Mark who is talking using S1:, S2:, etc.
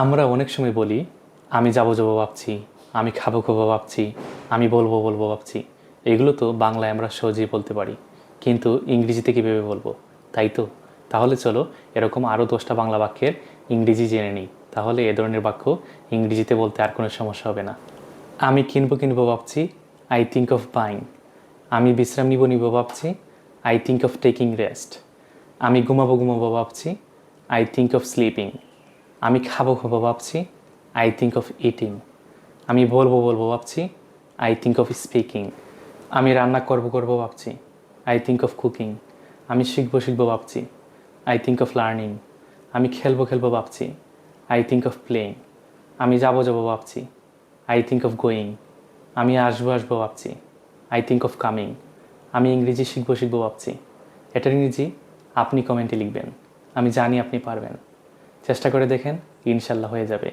S1: আমরা অনেক সময় বলি আমি যাবো যাবো ভাবছি, আমি খাবো খাবো ভাবছি, আমি বলবো বলবো ভাবছি। এগুলো তো বাংলায় আমরা সহজেই বলতে পারি, কিন্তু ইংরেজিতে কীভাবে বলবো? তাই তো। তাহলে চলো এরকম আরও 10টা বাংলা বাক্যের ইংরেজি জেনে নিই। তাহলে এ ধরনের বাক্য ইংরেজিতে বলতে আর কোনো সমস্যা হবে না। আমি কিনবো কিনবো ভাবছি, আই থিঙ্ক অফ বাইং। আমি বিশ্রাম নিব নিব ভাবছি, I think of taking rest. আমি ঘুমাবো ঘুমাবো ভাবছি, আই থিঙ্ক অফ স্লিপিং। আমি খাবো খাবো ভাবছি, আই থিঙ্ক অফ ইটিং। আমি বলবো বলবো ভাবছি, আই থিঙ্ক অফ স্পিকিং। আমি রান্না করবো করবো ভাবছি, আই থিঙ্ক অফ কুকিং। আমি শিখবো শিখবো ভাবছি, আই থিঙ্ক অফ লার্নিং। আমি খেলবো খেলবো ভাবছি, আই থিঙ্ক অফ প্লেইং। আমি যাবো যাবো ভাবছি, আই থিঙ্ক অফ গোয়িং। আমি আসবো আসবো ভাবছি, আই থিঙ্ক অফ কামিং। আমি ইংরেজি শিখবো শিখবো ভাবছি। এটার ইংরেজি আপনি কমেন্টে লিখবেন। আমি জানি আপনি পারবেন। চেষ্টা করে দেখেন, ইনশাল্লাহ হয়ে যাবে।